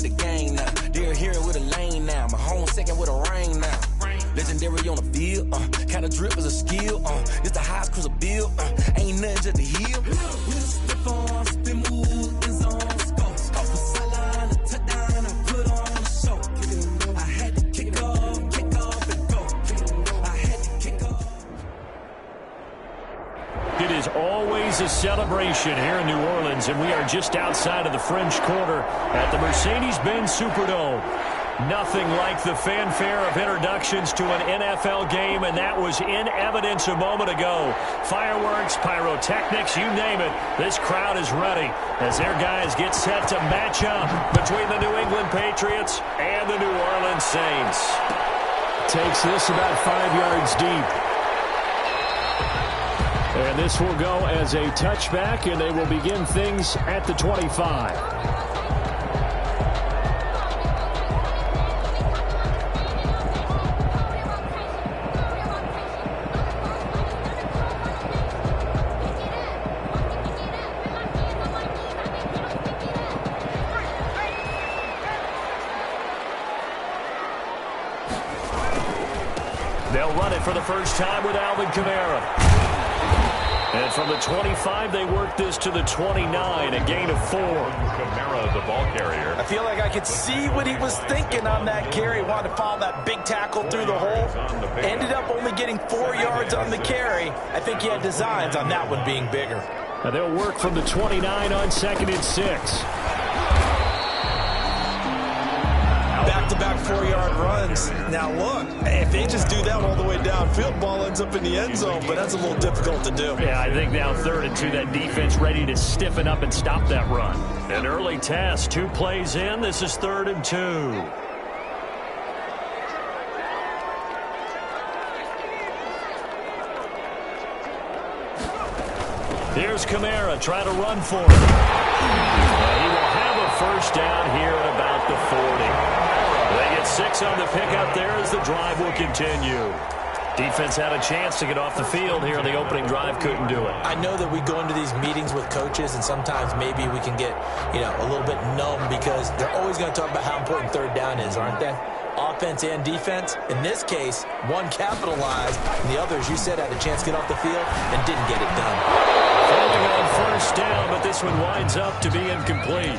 with the gang now. They're here with a lane now. My home second with a ring now. Legendary on the field, kind of drip is a skill, it's the highest cruiser bill, ain't nothing just to heal. With a stiff arm, spin move, in zone, scope for sideline, a touchdown, and put on a show. I had to kick off, and go. I had to kick off. It is always a celebration here in New Orleans, and we are just outside of the French Quarter at the Mercedes-Benz Superdome. Nothing like the fanfare of introductions to an NFL game, and that was in evidence a moment ago. Fireworks, pyrotechnics, you name it. This crowd is ready as their guys get set to match up between the New England Patriots and the New Orleans Saints. Takes this about 5 yards deep. And this will go as a touchback, and they will begin things at the 25. They'll run it for the first time with Alvin Kamara. And from the 25, they work this to the 29, a gain of 4. Kamara, the ball carrier. I feel like I could see what he was thinking on that carry. He wanted to follow that big tackle through the hole. Ended up only getting 4 yards on the carry. I think he had designs on that one being bigger. Now they'll work from the 29 on 2nd and 6. Back-to-back 4-yard runs. Now look, if they just do that all the way downfield, ball ends up in the end zone, but that's a little difficult to do. Yeah, I think now 3rd and 2, that defense ready to stiffen up and stop that run. An early test, 2 plays in. This is 3rd and 2. Here's Kamara, try to run for it. He will have a first down here at about the 40. They get 6 on the pickup there as the drive will continue. Defense had a chance to get off the field here in the opening drive, couldn't do it. I know that we go into these meetings with coaches, and sometimes maybe we can get, a little bit numb because they're always going to talk about how important 3rd down is, aren't they? Offense and defense. In this case, one capitalized, and the others, you said, had a chance to get off the field and didn't get it done. Holding on first down, but this one winds up to be incomplete.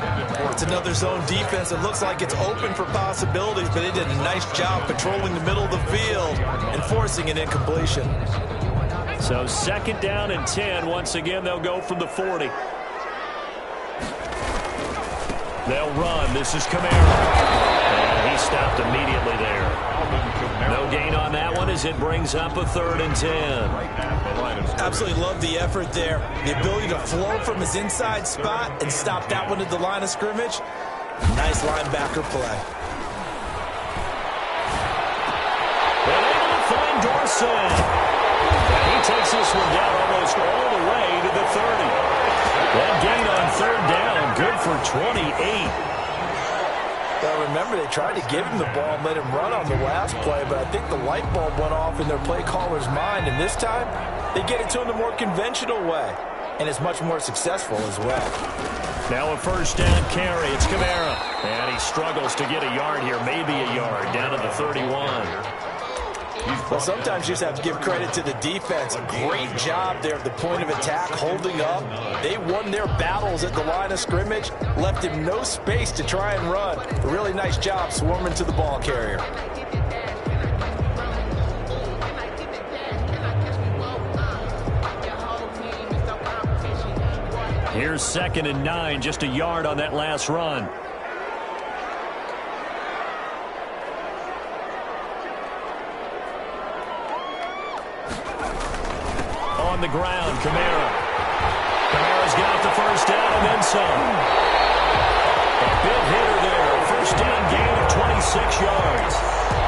It's another zone defense. It looks like it's open for possibilities, but they did a nice job patrolling the middle of the field and forcing an incompletion. So 2nd down and 10. Once again, they'll go from the 40. They'll run. This is Kamara. And he stopped immediately there. No gain on that one as it brings up a 3rd and 10. Absolutely love the effort there. The ability to flow from his inside spot and stop that one at the line of scrimmage. Nice linebacker play. They're able to find Dorsey. And he takes this one down almost all the way to the 30. That gain on 3rd down, good for 28. Well, remember, they tried to give him the ball and let him run on the last play, but I think the light bulb went off in their play caller's mind, and this time they get it to him the more conventional way, and it's much more successful as well. Now a first down carry. It's Kamara. And he struggles to get a yard here, maybe a yard, down to the 31. Well, sometimes you just have to give credit to the defense. Great job there at the point of attack, holding up. They won their battles at the line of scrimmage, left him no space to try and run. A really nice job swarming to the ball carrier. Here's 2nd and 9, just a yard on that last run. On the ground, Kamara. Kamara's got the first down and then some. A big hitter there. First down gain of 26 yards.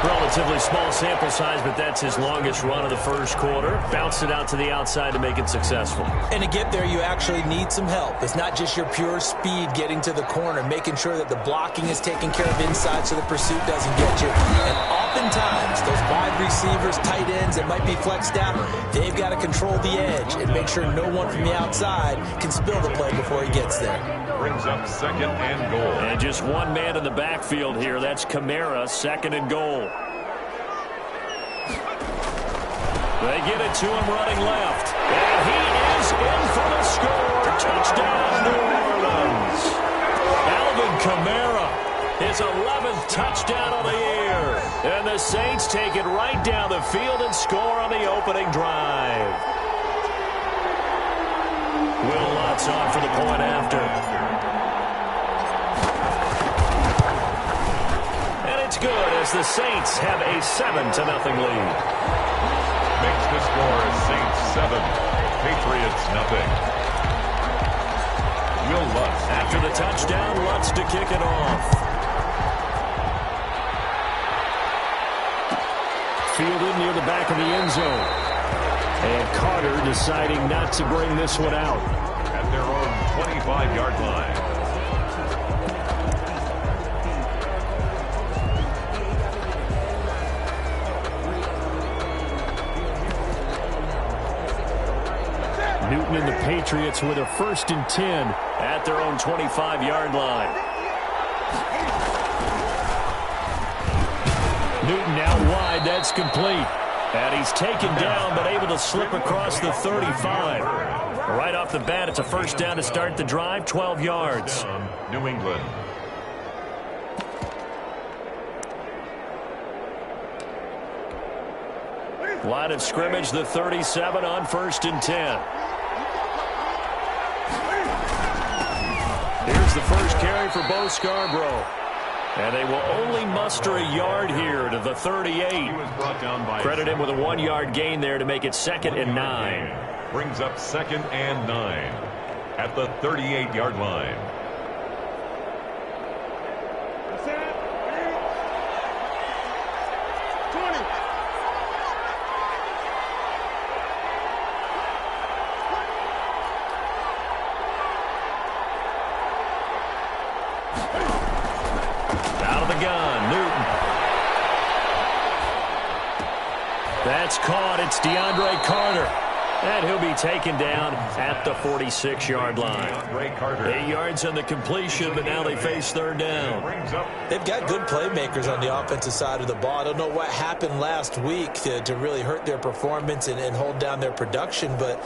Relatively small sample size, but that's his longest run of the first quarter. Bounced it out to the outside to make it successful. And to get there, you actually need some help. It's not just your pure speed getting to the corner, making sure that the blocking is taken care of inside so the pursuit doesn't get you. And oftentimes, those wide receivers, tight ends that might be flexed out, they've got to control the edge and make sure no one from the outside can spill the play before he gets there. Brings up second and goal. And just one man in the backfield here. That's Kamara, second and goal. They get it to him running left. And he is in for the score. Touchdown, New Orleans. Alvin Kamara, his 11th touchdown of the year. And the Saints take it right down the field and score on the opening drive. Will Lutz on for the point after. And it's good as the Saints have a 7-0 lead. Makes the score Saints 7, Patriots 0. Will Lutz. After the touchdown, Lutz to kick it off. Fielded near the back of the end zone. And Carter deciding not to bring this one out. At their own 25-yard line. Newton and the Patriots with a 1st and 10 at their own 25-yard line. Newton now wide. That's complete. And he's taken down but able to slip across the 35. Right off the bat, it's a 1st down to start the drive, 12 yards. New England. Line of scrimmage, the 37 on 1st and 10. Here's the first carry for Bo Scarborough. And they will only muster a yard here to the 38. Credit him with a 1-yard gain there to make it 2nd and 9. Brings up 2nd and 9 at the 38-yard line. That's caught. It's DeAndre Carter. And he'll be taken down at the 46-yard line. 8 yards on the completion, but now they face 3rd down. They've got good playmakers on the offensive side of the ball. I don't know what happened last week to really hurt their performance and hold down their production, but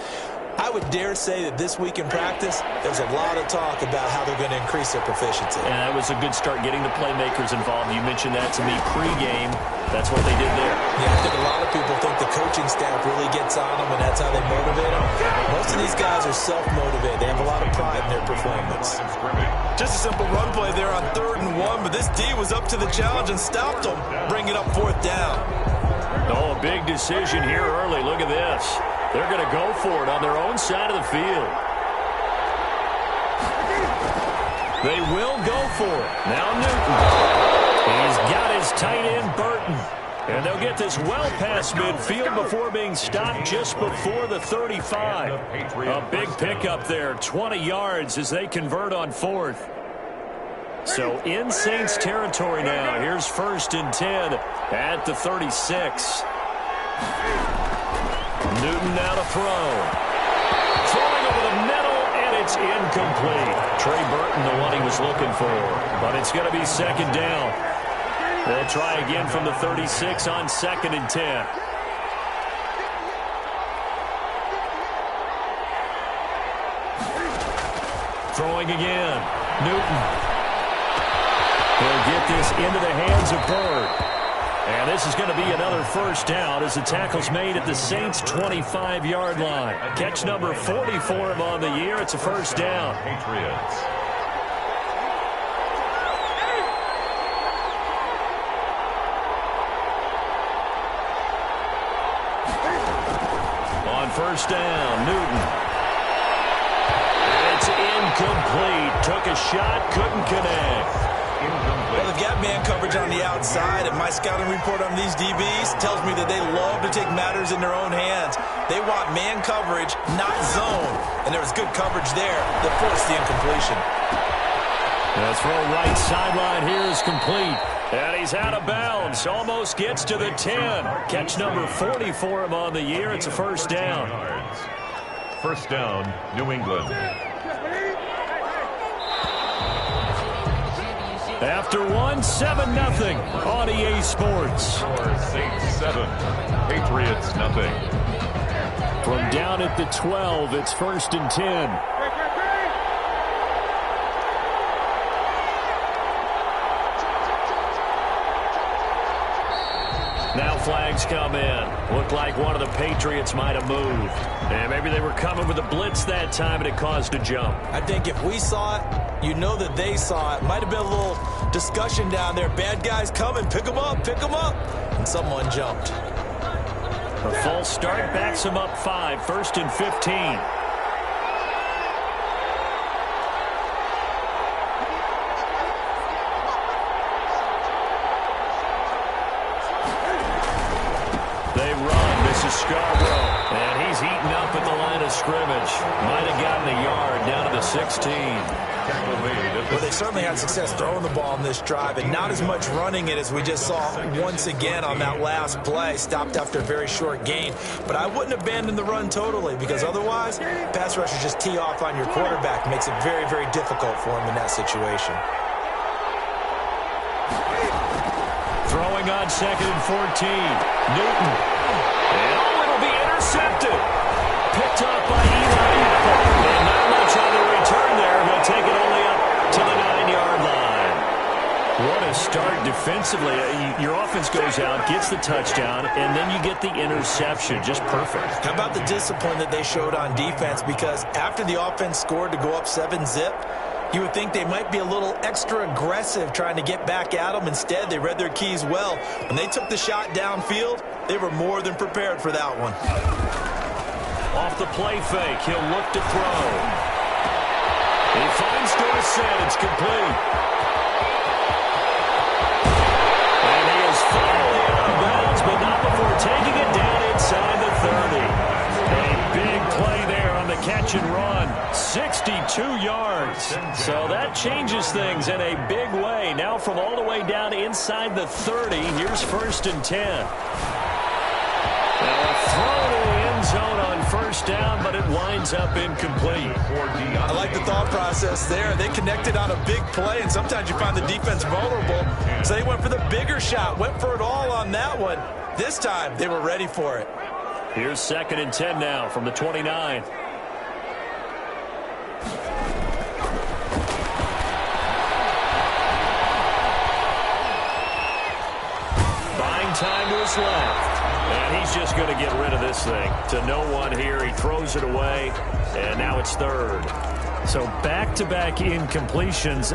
I would dare say that this week in practice, there's a lot of talk about how they're going to increase their proficiency. And that was a good start getting the playmakers involved. You mentioned that to me pregame. That's what they did there. Yeah, I think a lot of people think the coaching staff really gets on them, and that's how they motivate them. Most of these guys are self-motivated. They have a lot of pride in their performance. Just a simple run play there on 3rd and 1, but this D was up to the challenge and stopped them, bringing up 4th down. Oh, a big decision here early. Look at this. They're going to go for it on their own side of the field. They will go for it. Now Newton. He's got his tight end, Burton. And they'll get this well past midfield before being stopped just before the 35. A big pickup there, 20 yards as they convert on 4th. So in Saints territory now. Here's 1st and 10 at the 36. Newton now to throw. Throwing over the middle, and it's incomplete. Trey Burton, the one he was looking for. But it's going to be 2nd down. They'll try again from the 36 on 2nd and 10. Throwing again. Newton. He'll get this into the hands of Bird. And this is going to be another 1st down as the tackle's made at the Saints' 25-yard line. Catch number 40 for him on the year. It's a 1st down. Patriots. On 1st down, Newton. And it's incomplete. Took a shot, couldn't connect. Well, they've got man coverage on the outside, and my scouting report on these DBs tells me that they love to take matters in their own hands. They want man coverage, not zone. And there was good coverage there that forced the incompletion. The throw right sideline here is complete. And he's out of bounds. Almost gets to the 10. Catch number 40 for him on the year. It's a 1st down. 1st down, New England. After one, 7-0 on EA Sports. Saints 7, Patriots nothing. From down at the 12, it's 1st and 10. Now flags come in. Looked like one of the Patriots might have moved. And maybe they were coming with a blitz that time, and it caused a jump. I think if we saw it, you know that they saw it. Might have been a little discussion down there. Bad guys coming. Pick them up. Pick them up. And someone jumped. A false start backs them up 5. 1st and 15. Scarborough, and he's heating up at the line of scrimmage. Might have gotten a yard down to the 16. Well, they certainly had success throwing the ball in this drive, and not as much running it as we just saw once again on that last play. Stopped after a very short gain. But I wouldn't abandon the run totally, because otherwise, pass rushers just tee off on your quarterback. Makes it very, very difficult for him in that situation. Throwing on 2nd and 14. Newton. And it'll be intercepted. Picked up by Eli Apple. And not much on the return there. He'll take it only up to the 9-yard line. What a start defensively. Your offense goes out, gets the touchdown, and then you get the interception. Just perfect. How about the discipline that they showed on defense? Because after the offense scored to go up 7-zip, you would think they might be a little extra aggressive trying to get back at them. Instead, they read their keys well. When they took the shot downfield, they were more than prepared for that one. Off the play fake, he'll look to throw. He finds Dorsett. It's complete. And he is finally out of bounds, but not before taking it down inside the 30. A big play there on the catch and run. 62 yards. So that changes things in a big way. Now from all the way down inside the 30, here's 1st and 10. Now a throw to the end zone on 1st down, but it winds up incomplete. I like the thought process there. They connected on a big play, and sometimes you find the defense vulnerable. So they went for the bigger shot, went for it all on that one. This time, they were ready for it. Here's 2nd and 10 now from the 29. Buying time to his left. And he's just going to get rid of this thing. To no one here. He throws it away. And now it's 3rd. So back-to-back incompletions.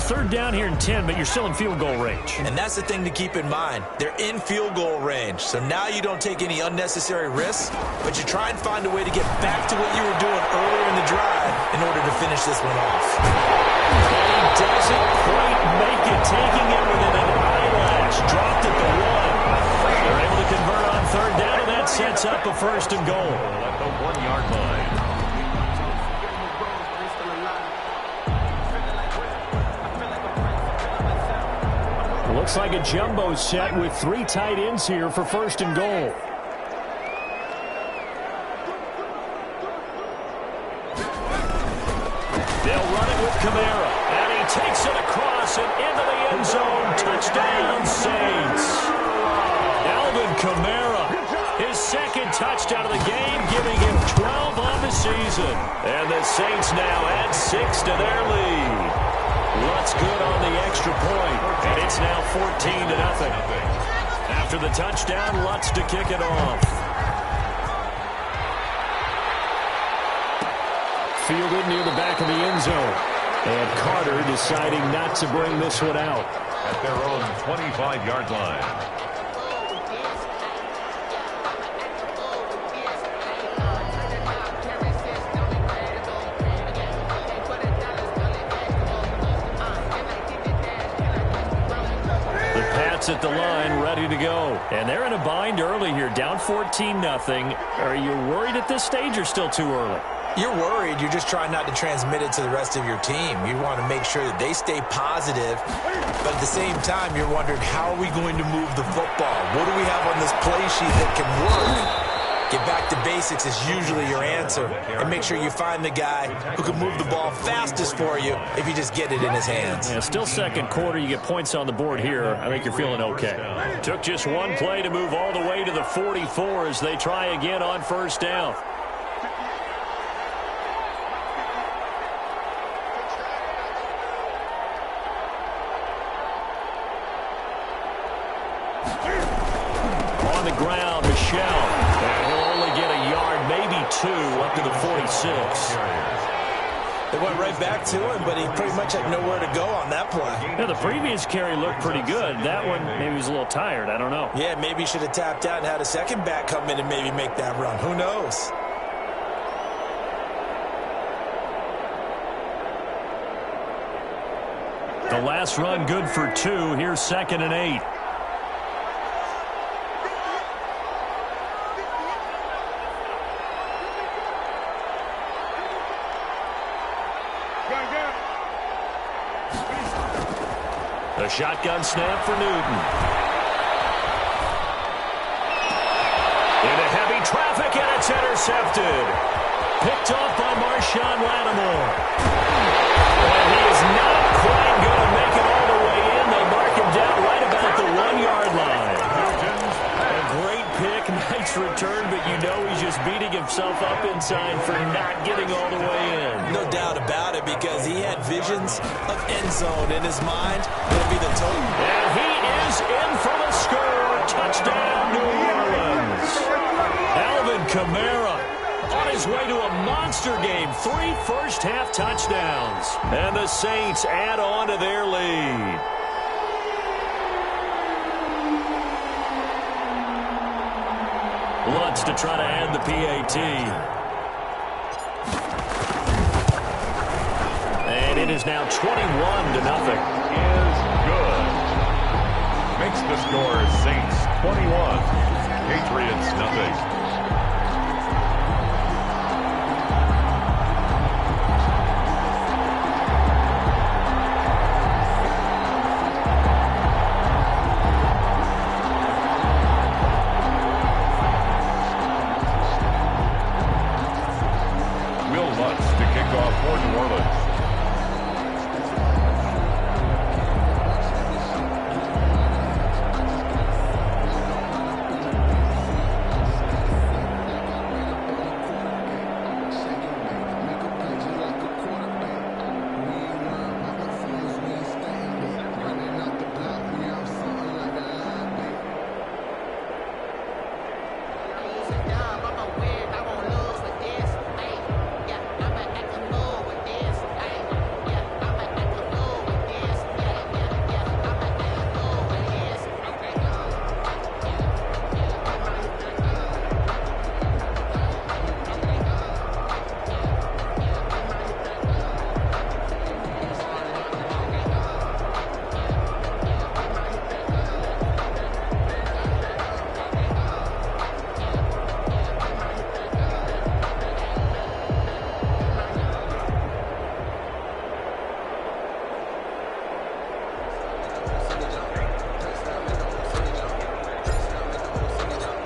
3rd down here in 10, but you're still in field goal range. And that's the thing to keep in mind. They're in field goal range. So now you don't take any unnecessary risks, but you try and find a way to get back to what you were doing earlier in the drive in order to finish this one off. And he doesn't quite make it, taking it within an eyelash. Dropped at the 1. They're able to convert on 3rd down, and that sets up a 1st and goal. At the 1-yard line. Looks like a jumbo set with 3 tight ends here for 1st and goal. They'll run it with Kamara, and he takes it across and into the end zone. Touchdown, Saints. Alvin Kamara, his 2nd touchdown of the game, giving him 12 on the season. And the Saints now add 6 to their lead. Lutz good on the extra point, and it's now 14-0. After the touchdown, Lutz to kick it off. Fielded near the back of the end zone. And Carter deciding not to bring this one out. At their own 25-yard line. At the line, ready to go. And they're in a bind early here, down 14-0. Are you worried at this stage or still too early? You're worried. You're just trying not to transmit it to the rest of your team. You want to make sure that they stay positive, but at the same time, you're wondering, how are we going to move the football? What do we have on this play sheet that can work? Get back to basics is usually your answer. And make sure you find the guy who can move the ball fastest for you if you just get it in his hands. Yeah, still second quarter. You get points on the board here. I think you're feeling okay. Took just one play to move all the way to the 44 as they try again on first down. On the ground, Michelle. And he'll only get a yard, maybe 2, up to the 46. They went right back to him, but he pretty much had nowhere to go on that play. Yeah, the previous carry looked pretty good. That one, maybe he was a little tired. I don't know. Yeah, maybe he should have tapped out and had a second back come in and maybe make that run. Who knows? The last run good for 2. Here's 2nd and 8. The shotgun snap for Newton. Into heavy traffic, and it's intercepted. Picked off by Marshawn Lattimore. And he is not quite going to make it all the way in. They mark him down right about the 1-yard line. A great pick, nice return, but you know he's just beating himself up inside for not getting all the way in. No doubt about it, because he had visions of end zone in his mind. It'll be the total. And he is in for the score. Touchdown, New Orleans. Alvin Kamara on his way to a monster game. 3 first-half touchdowns. And the Saints add on to their lead. Lutz to try to add the PAT. And it is now 21-0. Is good. Makes the score Saints 21, Patriots nothing. For New Orleans.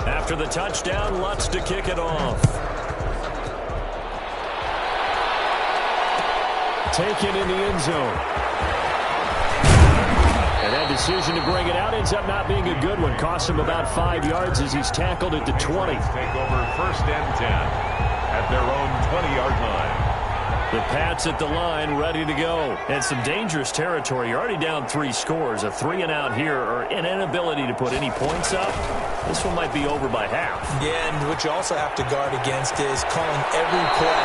After the touchdown, Lutz to kick it off. Taken in the end zone. And that decision to bring it out ends up not being a good one. Costs him about 5 yards as he's tackled at the 20. Take over 1st and 10 at their own 20-yard line. The Pats at the line, ready to go. And some dangerous territory. You're already down 3 scores. A 3-and-out here, or an inability to put any points up. This one might be over by half. Yeah, and what you also have to guard against is calling every play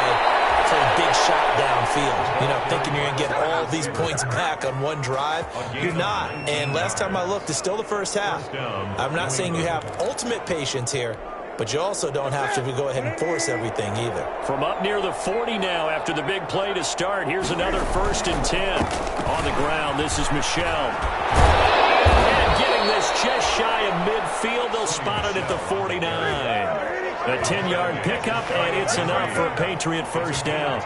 for a big shot downfield. You know, thinking you're going to get all these points back on one drive. You're not. And last time I looked, it's still the first half. I'm not saying you have ultimate patience here, but you also don't have to go ahead and force everything either. From up near the 40 now after the big play to start. Here's another 1st and 10. On the ground, this is Michelle. And getting this just shy of midfield. They'll spot it at the 49. A 10-yard pickup, and it's enough for a Patriot first down.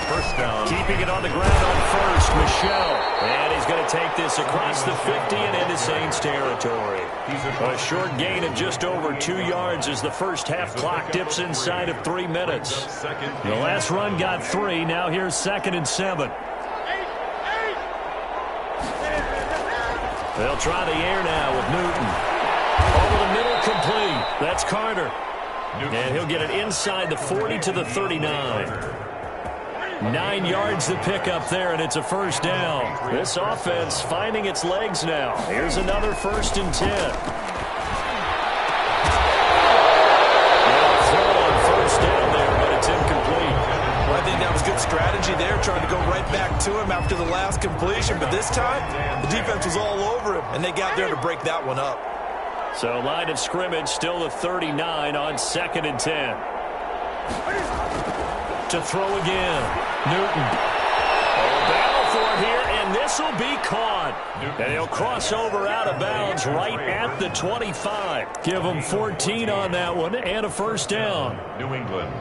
First down. Keeping it on the ground on 1st, Michelle. And he's going to take this across the 50 and into Saints territory. A short gain of just over 2 yards as the first half clock dips inside of 3 minutes. The last run got 3. Now here's 2nd and 7. They'll try the air now with Newton. Over the middle, complete. That's Carter. And he'll get it inside the 40 to the 39. 9 yards to pick up there, and it's a first down. This offense finding its legs now. Here's another 1st and 10. Throw on first down there, but it's incomplete. Well, I think that was good strategy there, trying to go right back to him after the last completion. But this time, the defense was all over him, and they got there to break that one up. So line of scrimmage still the 39 on 2nd and 10. To throw again. Newton. Battle for it here, and this will be caught. And he'll cross over out of bounds right at the 25. Give him 14 on that one and a first down. New England.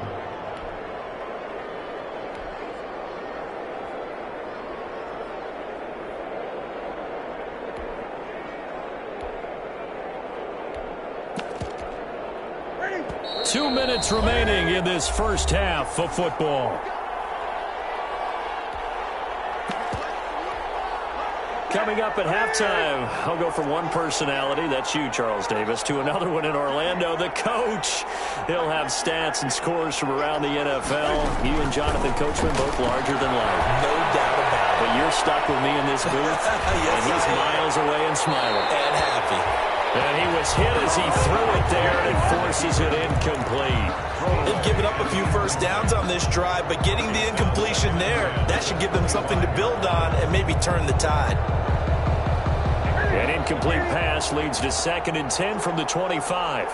Two minutes remaining in this first half of football. Coming up at halftime, I'll go from one personality, that's you, Charles Davis, to another one in Orlando, the coach. He'll have stats and scores from around the NFL. You and Jonathan Coachman both larger than life. No doubt about it. But you're stuck with me in this booth, Yes, and he's miles away and smiling. And happy. And he was hit as he threw it there and forces it incomplete. They've given up a few first downs on this drive, but getting the incompletion there, that should give them something to build on and maybe turn the tide. An incomplete pass leads to 2nd and 10 from the 25.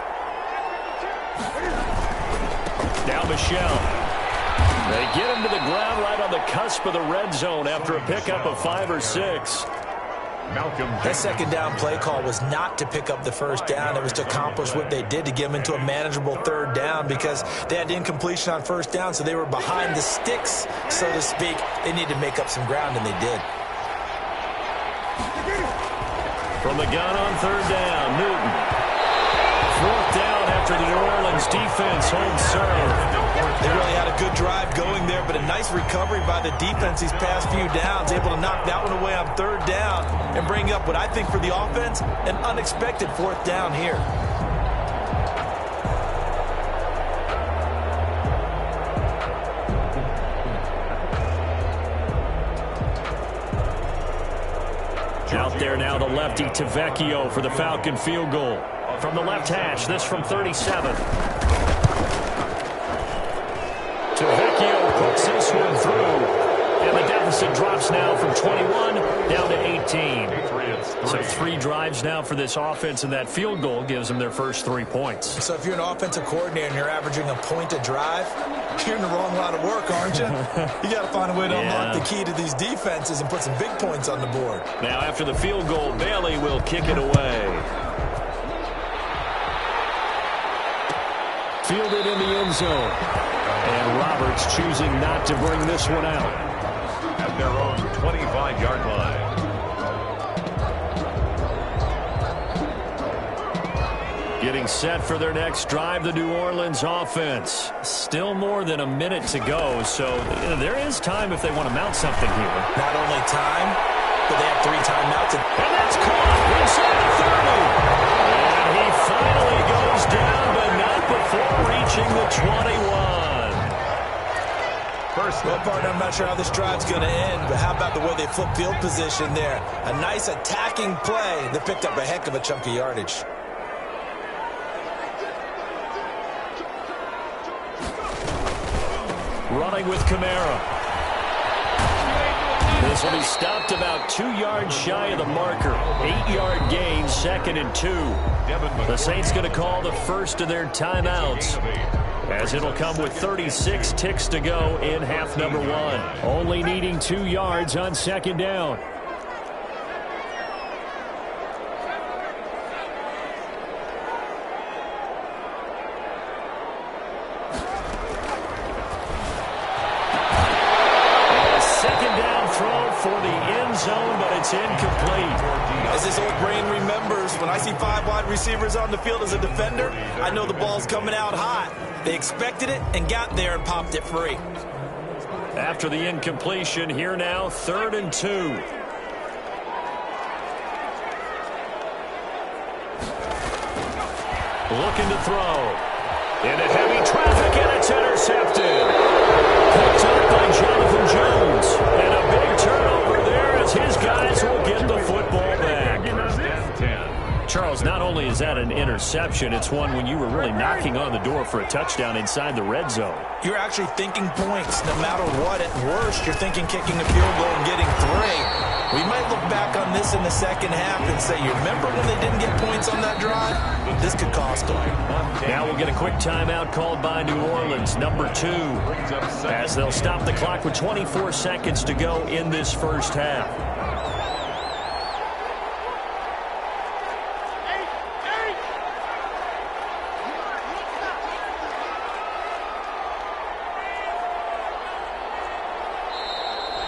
Now Michelle. They get him to the ground right on the cusp of the red zone after a pickup of 5 or 6. That 2nd down play call was not to pick up the first down. It was to accomplish what they did, to get them into a manageable 3rd down, because they had incompletion on 1st down, so they were behind the sticks, so to speak. They needed to make up some ground, and they did. From the gun on 3rd down, Newton. 4th down after the New Orleans defense holds serve. They really had a good drive going there, but a nice recovery by the defense these past few downs, able to knock that one away on 3rd down and bring up what I think for the offense, an unexpected 4th down here. Out there now, the lefty Tavecchio for the Falcon field goal. From the left hash, this from 37. Tavecchio puts this one through, and the deficit drops now from 21 down to 18. So 3 drives now for this offense, and that field goal gives them their first 3 points. So if you're an offensive coordinator and you're averaging a point a drive, you're in the wrong line of work, aren't you? You got to find a way to unlock the key to these defenses and put some big points on the board. Now after the field goal, Bailey will kick it away. Fielded in the end zone. And Roberts choosing not to bring this one out. At their own 25-yard line. Getting set for their next drive, the New Orleans offense. Still more than a minute to go, so there is time if they want to mount something here. Not only time, but they have 3 timeouts. And that's caught inside the 30. And he finally goes down, but not before reaching the 21. Well, partner, I'm not sure how this drive's going to end, but how about the way they flip field position there? A nice attacking play that picked up a heck of a chunk of yardage. Running with Kamara. This will be stopped about 2 yards shy of the marker. 8-yard gain, 2nd and 2. The Saints going to call the first of their timeouts, as it'll come with 36 ticks to go in half number 1. Only needing 2 yards on 2nd down. For the end zone, but it's incomplete. As this old brain remembers, when I see 5 wide receivers on the field as a defender, I know the ball's coming out hot. They expected it and got there and popped it free. After the incompletion, here now, 3rd and 2. Looking to throw. Into heavy traffic, and it's intercepted. Picked up by Jonathan Jones. And a big turnover there as his guys will get the football back. Charles, not only is that an interception, it's one when you were really knocking on the door for a touchdown inside the red zone. You're actually thinking points no matter what. At worst, you're thinking kicking a field goal and getting 3. We might look back on this in the second half and say, you remember when they didn't get points on that drive? This could cost them. Now we'll get a quick timeout called by New Orleans, number 2, as they'll stop the clock with 24 seconds to go in this first half.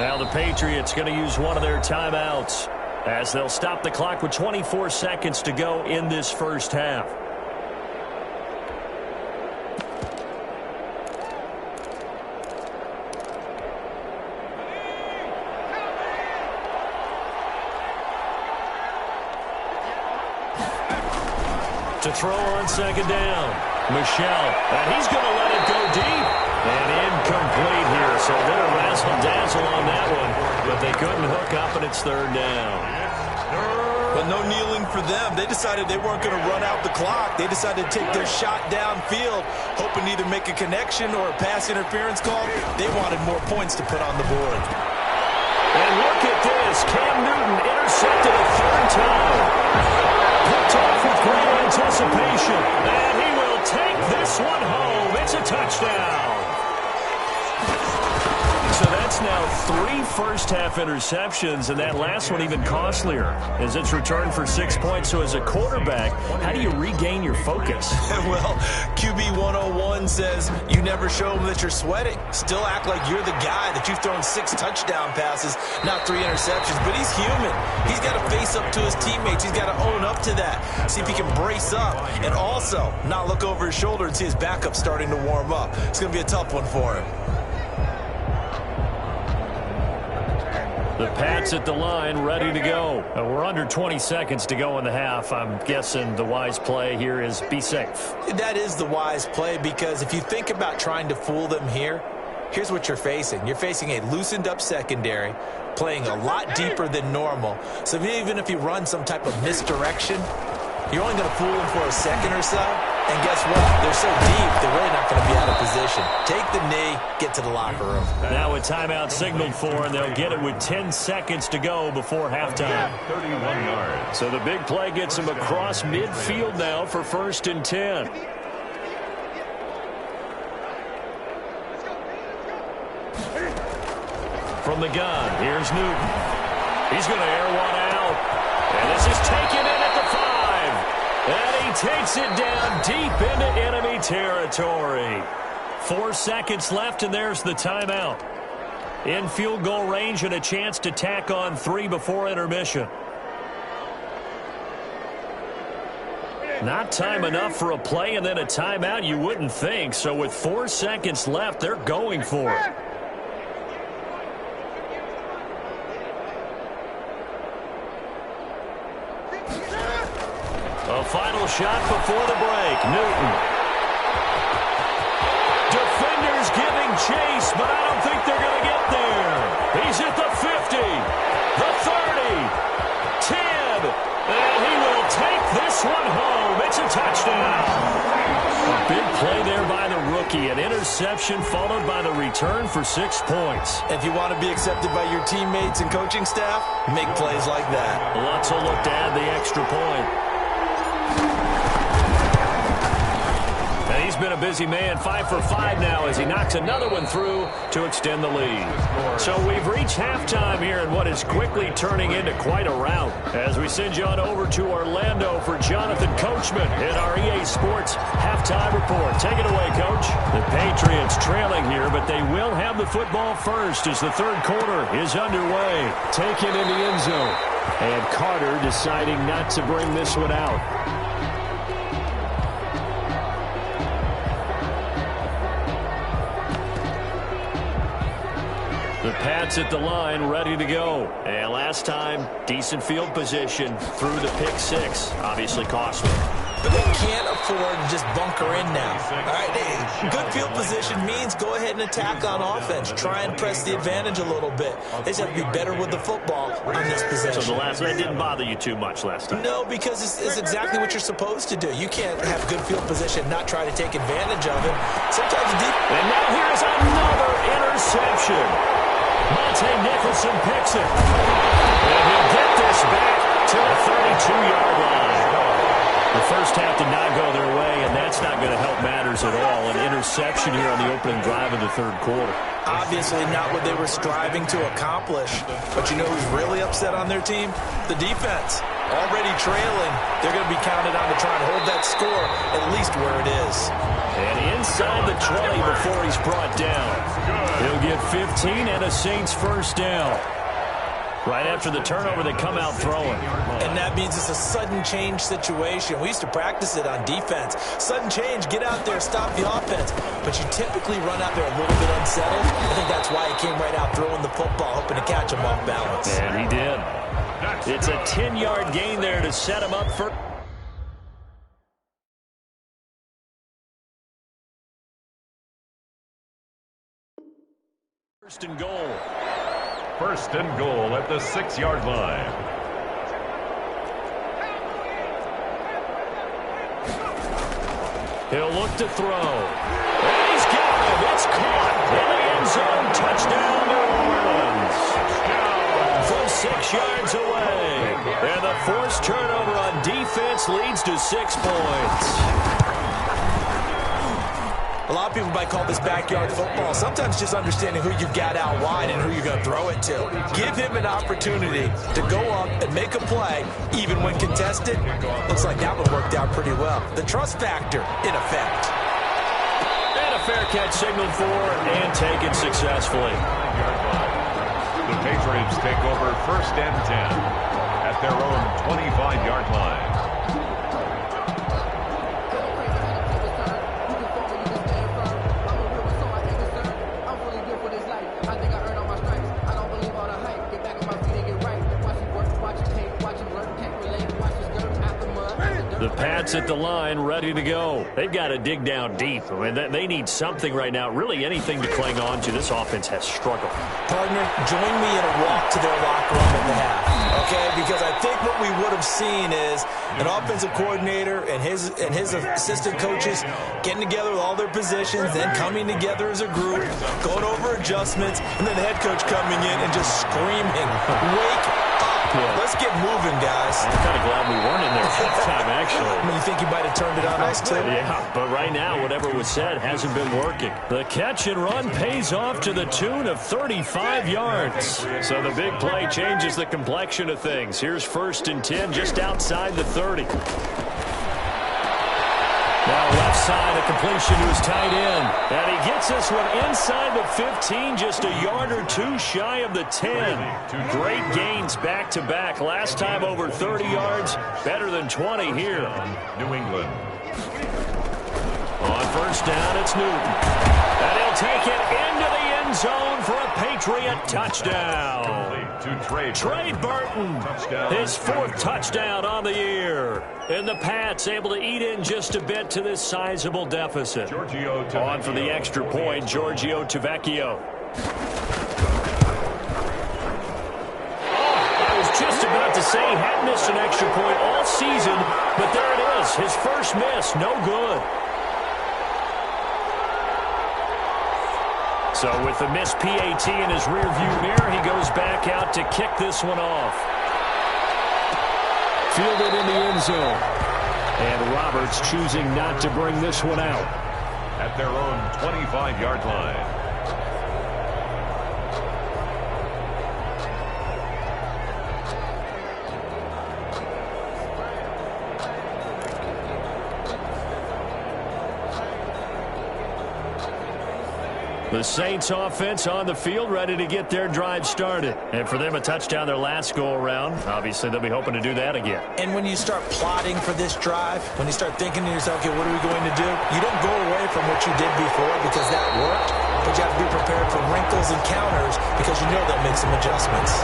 Now the Patriots going to use one of their timeouts as they'll stop the clock with 24 seconds to go in this first half. To throw on second down, Michel, and he's going to let it go deep. And incomplete here, so a bit of razzle-dazzle on that one, but they couldn't hook up, and it's 3rd down. But no kneeling for them. They decided they weren't going to run out the clock. They decided to take their shot downfield, hoping to either make a connection or a pass interference call. They wanted more points to put on the board. And look at this. Cam Newton intercepted a 3rd time. Picked off with great anticipation, and he will take this one home. It's a touchdown. So that's now 3 first-half interceptions, and that last one even costlier as it's returned for 6 points. So as a quarterback, how do you regain your focus? Well, QB 101 says you never show them that you're sweating. Still act like you're the guy that you've thrown 6 touchdown passes, not 3 interceptions. But he's human. He's got to face up to his teammates. He's got to own up to that. See if he can brace up and also not look over his shoulder and see his backup starting to warm up. It's going to be a tough one for him. The Pats at the line, ready to go. We're under 20 seconds to go in the half. I'm guessing the wise play here is be safe. That is the wise play, because if you think about trying to fool them here, here's what you're facing. You're facing a loosened up secondary, playing a lot deeper than normal. So even if you run some type of misdirection, you're only going to fool them for a second or so. And guess what? They're so deep, they're really not going to be out of position. Take the knee, get to the locker room. Now a timeout signaled for, and they'll get it with 10 seconds to go before halftime. 31 yards. So the big play gets him across midfield now for 1st and 10. From the gun, here's Newton. He's going to air one out. And this is taken in at the 5. And he takes it down deep into enemy territory. 4 seconds left, and there's the timeout. In field goal range and a chance to tack on 3 before intermission. Not time enough for a play and then a timeout, you wouldn't think. So with 4 seconds left, they're going for it. A final shot before the break. Newton. Defenders giving chase, but I don't think they're going to get there. He's at the 50, the 30, 10, and he will take this one home. It's a touchdown. A big play there by the rookie. An interception followed by the return for 6 points. If you want to be accepted by your teammates and coaching staff, make plays like that. Lutz will look to add the extra point. And He's been a busy man, 5 for 5 now as he knocks another one through to extend the lead. So we've reached halftime here in what is quickly turning into quite a rout. As we send you on over to Orlando for Jonathan Coachman in our EA Sports halftime report. Take it away, Coach. The Patriots trailing here, but they will have the football first as the third quarter is underway. Taken in the end zone. And Carter deciding not to bring this one out. The Pats at the line, ready to go. And last time, decent field position through the pick six. Obviously costly. But they can't afford to just bunker in now. All right, good field position means go ahead and attack on offense. Try and press the advantage a little bit. They just have to be better with the football on this possession. So that didn't bother you too much last time? No, because it's exactly what you're supposed to do. You can't have good field position, not try to take advantage of it. Sometimes deep. And now here's another interception. Monte Nicholson picks it. And he'll get this back to the 32-yard line. The first half did not go their way, and that's not going to help matters at all. An interception here on the opening drive of the third quarter. Obviously not what they were striving to accomplish. But you know who's really upset on their team? The defense. Already trailing. They're going to be counted on to try and hold that score at least where it is. And inside the 20 before he's brought down. He'll get 15 and a Saints first down. Right after the turnover, they come out throwing. And that means it's a sudden change situation. We used to practice it on defense. Sudden change, get out there, stop the offense. But you typically run out there a little bit unsettled. I think that's why he came right out throwing the football, hoping to catch him off balance. And he did. It's a 10-yard gain there to set him up for... First and goal. First and goal at the 6-yard line. He'll look to throw. And he's got it. It's caught in the end zone. Touchdown, New Orleans. From 6 yards away. And the forced turnover on defense leads to 6 points. A lot of people might call this backyard football. Sometimes just understanding who you've got out wide and who you're going to throw it to. Give him an opportunity to go up and make a play, even when contested. Looks like that one worked out pretty well. The trust factor, in effect. And a fair catch signaled for and taken successfully. The Patriots take over first and 10 at their own 25-yard line. The Pats at the line, ready to go. They've got to dig down deep. I mean, they need something right now, really anything to cling on to. This offense has struggled. Partner, join me in a walk to their locker room at the half, okay? Because I think what we would have seen is an offensive coordinator and his assistant coaches getting together with all their positions, then coming together as a group, going over adjustments, and then the head coach coming in and just screaming, wake up. Let's get moving, guys. I'm kind of glad we weren't in there halftime, actually. I mean, you think he might have turned it on us, too? Yeah, but right now, whatever was said hasn't been working. The catch and run pays off to the tune of 35 yards. So the big play changes the complexion of things. Here's first and 10 just outside the 30. Now left side, a completion to his tight end. And he gets this one inside the 15, just a yard or two shy of the 10. Great gains back-to-back. Last time over 30 yards, better than 20 here. New England. On first down, it's Newton. And he'll take it into the end zone for a Patriot touchdown. Trey Burton, his 4th touchdown on the year. And the Pats able to eat in just a bit to this sizable deficit. On for the extra point, Giorgio Tavecchio. I was just about to say he hadn't missed an extra point all season, but there it is, his first miss, no good. So with the missed PAT in his rearview mirror, he goes back out to kick this one off. Fielded in the end zone. And Roberts choosing not to bring this one out. at their own 25-yard line. The Saints offense on the field, ready to get their drive started. And for them, a touchdown their last go-around. Obviously, they'll be hoping to do that again. And when you start plotting for this drive, when you start thinking to yourself, okay, what are we going to do? You don't go away from what you did before because that worked, but you have to be prepared for wrinkles and counters because you know they'll make some adjustments.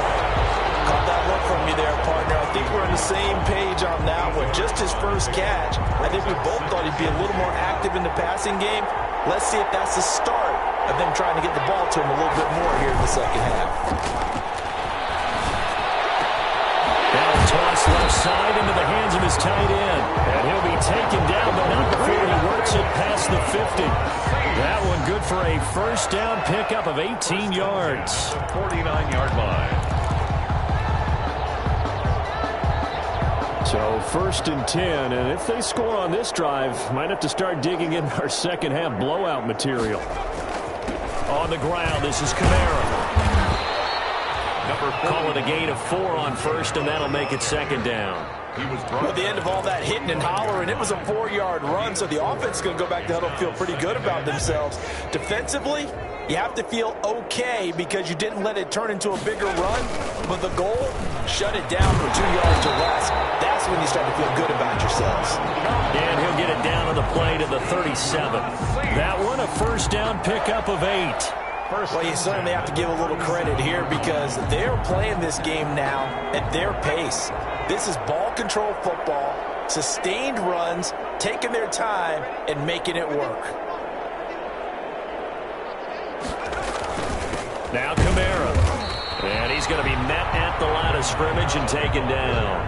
Caught that look from you there, partner. I think we're on the same page on that one. Just his first catch, I think we both thought he'd be a little more active in the passing game. Let's see if that's the start of them trying to get the ball to him a little bit more here in the second half. Now toss left side into the hands of his tight end. And he'll be taken down, but not before he works it past the 50. That one good for a first down pickup of 18 yards. 49-yard line. So first and 10, and if they score on this drive, might have to start digging in our second half blowout material. On the ground, this is Kamara. Call it a gain of 4 on first, and that'll make it second down. At the end of all that hitting and hollering, it was a 4-yard run, so the offense is going to go back to huddle and feel pretty good about themselves. Defensively, you have to feel okay because you didn't let it turn into a bigger run, but the goal, shut it down for 2 yards or less. That's when you start to feel good about yourselves. And he'll get it down on the play to the 37. That one, a first down pickup of 8. Well, you certainly have to give a little credit here because they're playing this game now at their pace. This is ball control football, sustained runs, taking their time, and making it work. Now Kamara. And he's going to be met at the line of scrimmage and taken down.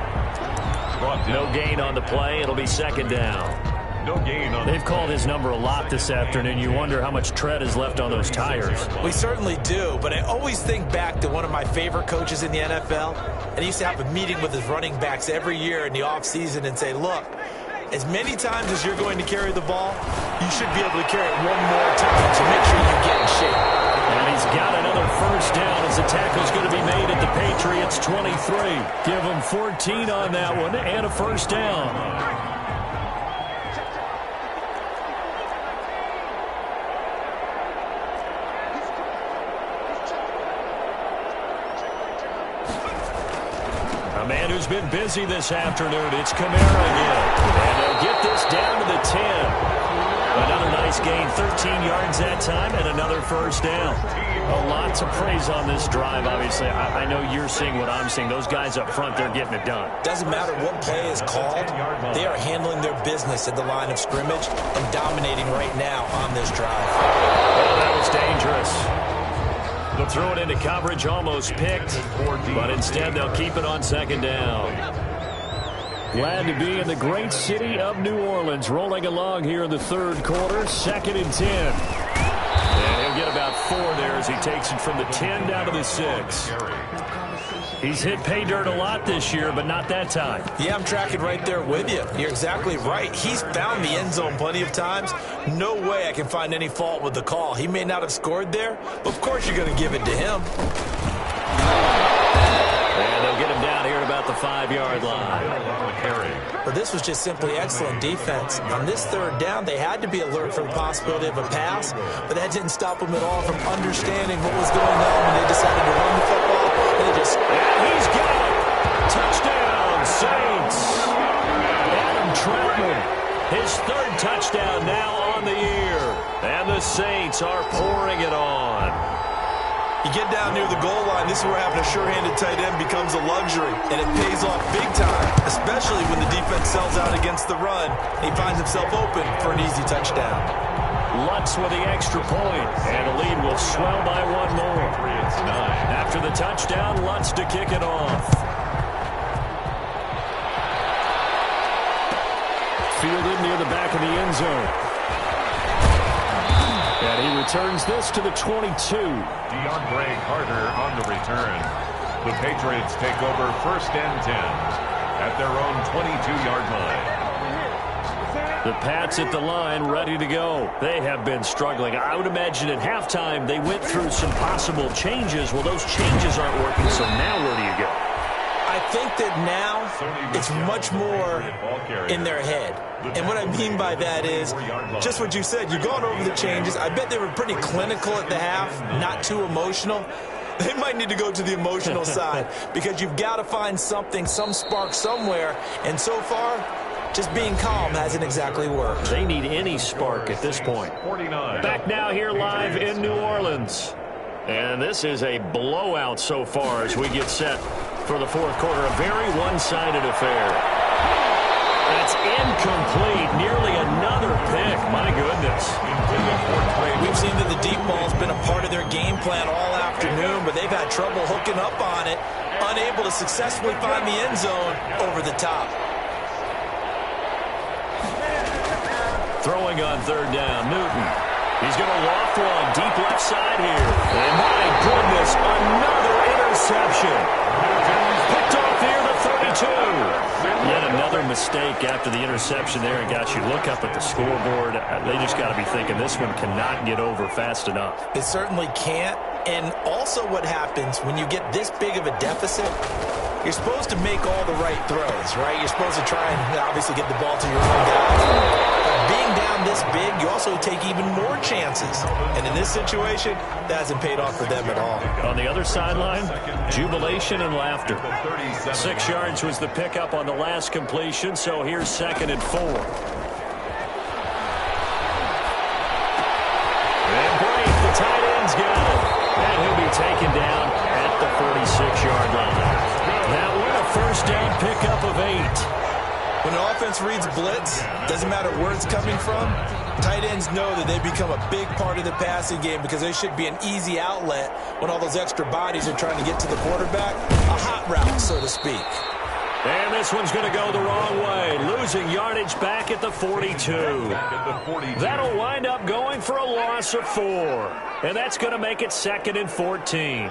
No gain on the play. It'll be second down. No gain on. They've called his number a lot this afternoon. You wonder how much tread is left on those tires. We certainly do, but I always think back to one of my favorite coaches in the NFL, and he used to have a meeting with his running backs every year in the offseason and say, look, as many times as you're going to carry the ball, you should be able to carry it one more time to make sure you get in shape. And he's got another first down as the tackle's going to be made at the Patriots 23. Give him 14 on that one and a first down. A man who's been busy this afternoon, it's Kamara again. And they'll get this down to the 10. Another nice gain, 13 yards that time, and another first down. A lot to praise on this drive, obviously. I know you're seeing what I'm seeing. Those guys up front, they're getting it done. Doesn't matter what play is called. They are handling their business at the line of scrimmage and dominating right now on this drive. Oh, that was dangerous. They'll throw it into coverage, almost picked, but instead they'll keep it on second down. Glad to be in the great city of New Orleans, rolling along here in the third quarter, second and 10. And he'll get about 4 there as he takes it from the 10 down to the 6. He's hit pay dirt a lot this year, but not that time. Yeah, I'm tracking right there with you. You're exactly right. He's found the end zone plenty of times. No way I can find any fault with the call. He may not have scored there, but of course you're going to give it to him. And they'll get him down here at about the 5-yard line. But this was just simply excellent defense. On this third down, they had to be alert for the possibility of a pass, but that didn't stop them at all from understanding what was going on when they decided to run the football. And they just... And he's got it! Touchdown, Saints! Adam Troutman, his third touchdown now on the year. And the Saints are pouring it on. You get down near the goal line, this is where having a sure-handed tight end becomes a luxury, and it pays off big time, especially when the defense sells out against the run. He finds himself open for an easy touchdown. Lutz with the extra point, and the lead will swell by 1 more. After the touchdown, Lutz to kick it off. Fielded near the back of the end zone. And he returns this to the 22. DeAndre Carter on the return. The Patriots take over first and 10 at their own 22-yard line. The Pats at the line, ready to go. They have been struggling. I would imagine at halftime they went through some possible changes. Well, those changes aren't working, so now where do you go? I think that now it's much more in their head. And what I mean by that is just what you said. You've gone over the changes. I bet they were pretty clinical at the half, not too emotional. They might need to go to the emotional side because you've got to find something, some spark somewhere. And so far, just being calm hasn't exactly worked. They need any spark at this point. Back now here live in New Orleans. And this is a blowout so far as we get set for the fourth quarter. A very one-sided affair. That's incomplete. Nearly another pick. My goodness. We've seen that the deep ball's been a part of their game plan all afternoon, but they've had trouble hooking up on it, unable to successfully find the end zone over the top. Throwing on third down, Newton. He's going to loft one deep left side here. And my goodness, another interception. Picked off here to 32. Yet another mistake after the interception there and got you look up at the scoreboard. They just got to be thinking this one cannot get over fast enough. It certainly can't. And also what happens when you get this big of a deficit, you're supposed to make all the right throws, right? You're supposed to try and obviously get the ball to your own guys. But being down this big, you also take even more chances. And in this situation, that hasn't paid off for them at all. On the other sideline, jubilation and laughter. 6 yards was the pickup on the last completion, so here's 2nd and 4. And break, the tight end's got it. And he'll be taken down at the 46-yard line. That one a first down pickup of 8. When an offense reads blitz, doesn't matter where it's coming from, tight ends know that they become a big part of the passing game because they should be an easy outlet when all those extra bodies are trying to get to the quarterback. A hot route, so to speak. And this one's going to go the wrong way, losing yardage back at the 42. That'll wind up going for a loss of 4. And that's going to make it 2nd and 14.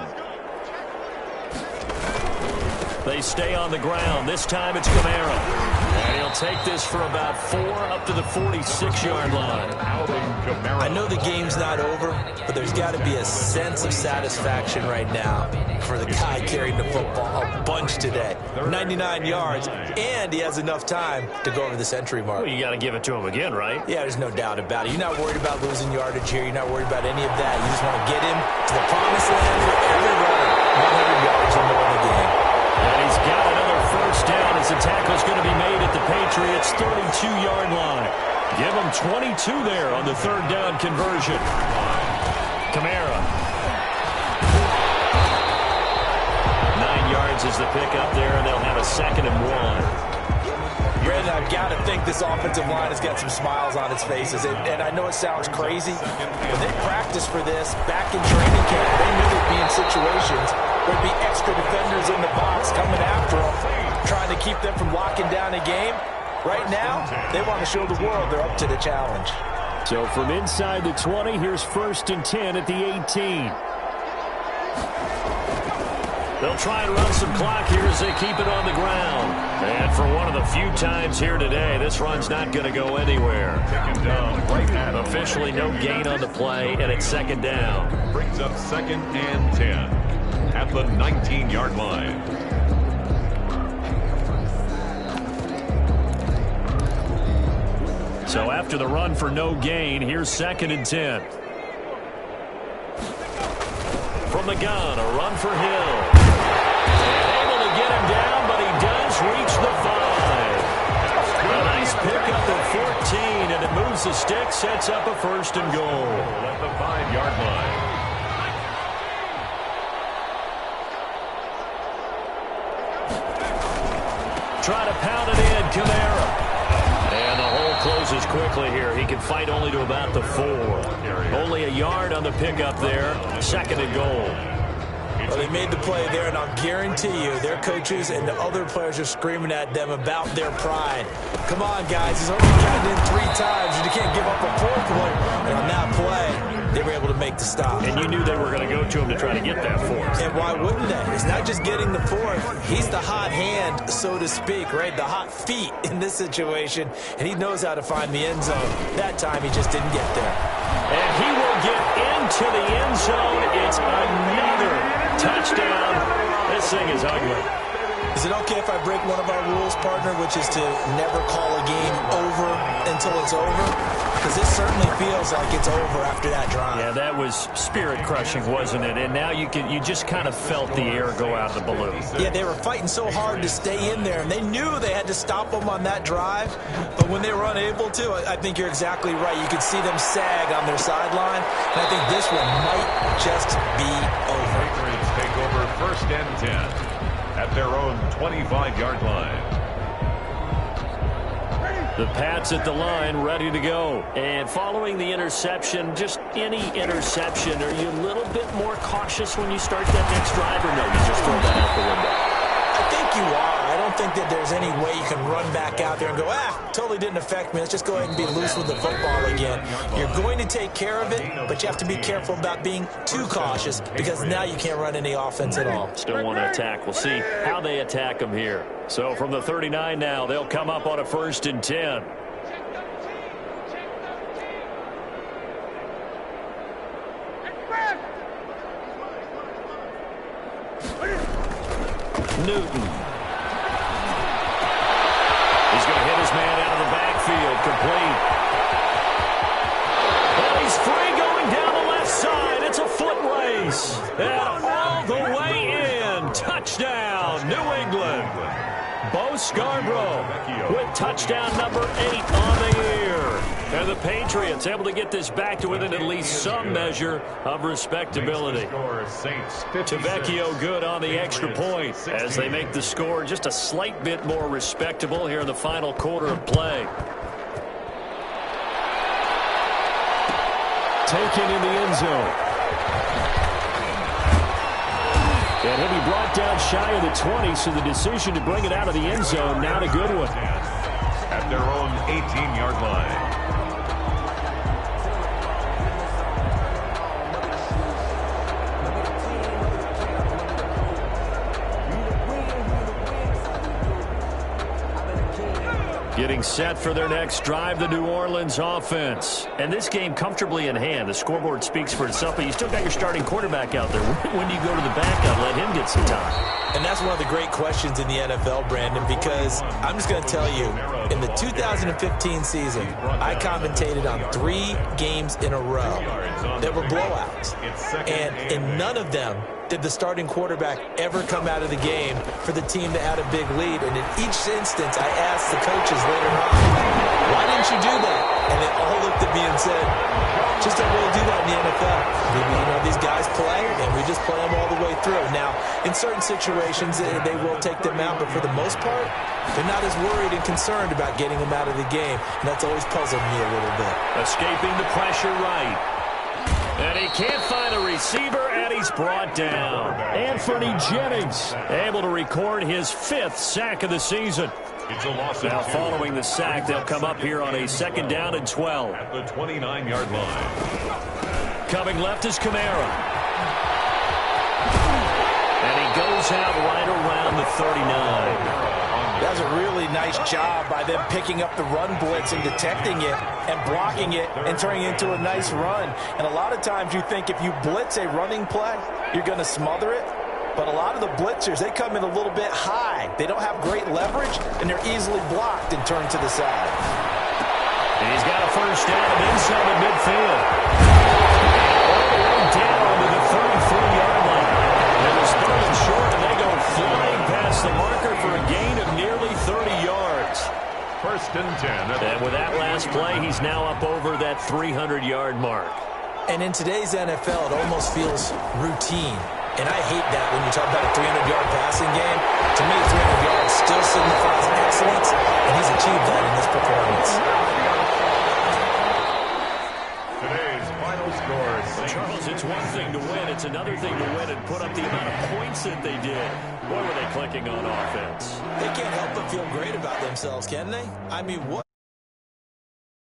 They stay on the ground. This time it's Camara. And he'll take this for about 4 up to the 46-yard line. I know the game's not over, but there's got to be a sense of satisfaction right now for the guy carrying the football a bunch today. 99 yards, and he has enough time to go over the century mark. Well, you got to give it to him again, right? Yeah, there's no doubt about it. You're not worried about losing yardage here. You're not worried about any of that. You just want to get him to the promised land for every run. 100 yards or more in the game. And he's got another first down as the tackle's going to be made at the Patriots' 32-yard line. Give him 22 there on the third down conversion. Camara. 9 yards is the pickup there, and they'll have a 2nd and 1. Brandon, I've got to think this offensive line has got some smiles on its faces. And I know it sounds crazy, but they practiced for this back in training camp. They knew they'd be in situations where there'd be extra defenders in the box coming after them, trying to keep them from locking down a game. Right now, they want to show the world they're up to the challenge. So from inside the 20, here's 1st and 10 at the 18. They'll try and run some clock here as they keep it on the ground. And for one of the few times here today, this run's not going to go anywhere. Officially no gain on the play, and it's 2nd down. Brings up 2nd and 10 at the 19-yard line. So after the run for no gain, here's 2nd and 10. From the gun, a run for Hill. Able to get him down, but he does reach the 5. A nice pickup at 14, and it moves the stick, sets up a 1st and goal. At the 5-yard line. Try to pound it in, Camara. And the hole closes quickly here. He can fight only to about the 4. Only a yard on the pickup there. 2nd and goal. Well, they made the play there, and I'll guarantee you their coaches and the other players are screaming at them about their pride. Come on, guys. He's only counted in 3 times, and you can't give up a 4th one. And on that play, they were able to make the stop. And you knew they were going to go to him to try to get that fourth. And why wouldn't they? It's not just getting the fourth. He's the hot hand, so to speak, right? The hot feet in this situation, and he knows how to find the end zone. That time, he just didn't get there. And he will get into the end zone. It's another touchdown. This thing is ugly. Is it okay if I break one of our rules, partner, which is to never call a game over until it's over? Because this certainly feels like it's over after that drive. Yeah, that was spirit-crushing, wasn't it? And now you just kind of felt the air go out of the balloon. Yeah, they were fighting so hard to stay in there, and they knew they had to stop them on that drive. But when they were unable to, I think you're exactly right. You could see them sag on their sideline, and I think this one might just be over. Patriots take over 1st and 10 at their own 25-yard line. The Pats at the line, ready to go. And following the interception, just any interception, are you a little bit more cautious when you start that next drive, or no, you just throw that out the window? I think you are. I don't think that there's any way you can run back out there and go, totally didn't affect me. Let's just go ahead and be loose with the football again. You're going to take care of it, but you have to be careful about being too cautious because now you can't run any offense at all. Still want to attack. We'll see how they attack them here. So from the 39 now, they'll come up on a 1st and 10. Newton. He's going to hit his man out of the backfield. Complete. Well, he's free going down the left side. It's a foot race. And all the way in. Touchdown, New England. Bo Scarborough with touchdown number 8 on the year. And the Patriots able to get this back to within at least some measure of respectability. Tavecchio good on the extra point as they make the score just a slight bit more respectable here in the final quarter of play. Taken in the end zone. And he'll be brought down shy of the 20, so the decision to bring it out of the end zone, not a good one. At their own 18-yard line. Getting set for their next drive, the New Orleans offense. And this game comfortably in hand. The scoreboard speaks for itself, but you still got your starting quarterback out there. When do you go to the backup, let him get some time? And that's one of the great questions in the NFL, Brandon, because I'm just going to tell you, in the 2015 season, I commentated on 3 games in a row that were blowouts. And in none of them did the starting quarterback ever come out of the game for the team that had a big lead. And in each instance, I asked the coaches later on, why didn't you do that? And they all looked at me and said, just don't really do that in the NFL. You know, these guys play, and we just play them all the way through. Now, in certain situations, they will take them out, but for the most part, they're not as worried and concerned about getting them out of the game, and that's always puzzled me a little bit. Escaping the pressure right. And he can't find a receiver, and he's brought down. Anthony Jennings able to record his 5th sack of the season. It's a loss. Now following the sack, they'll come up here on a 2nd down and 12. At the 29-yard line. Coming left is Kamara. And he goes out right around the 39. That was a really nice job by them picking up the run blitz and detecting it and blocking it and turning it into a nice run. And a lot of times you think if you blitz a running play, you're going to smother it. But a lot of the blitzers, they come in a little bit high. They don't have great leverage, and they're easily blocked and turned to the side. And he's got a 1st down inside the midfield. All the way down to the 33-yard line. And it's third and short, and they go flying past the marker for a gain of nearly 30 yards. 1st and 10. And with that last play, he's now up over that 300-yard mark. And in today's NFL, it almost feels routine. And I hate that when you talk about a 300-yard passing game. To me, 300 yards still signifies excellence, and he's achieved that in this performance. Today's final score. Charles, it's one thing to win. It's another thing to win and put up the amount of points that they did. Boy, were they clicking on offense. They can't help but feel great about themselves, can they? I mean, what?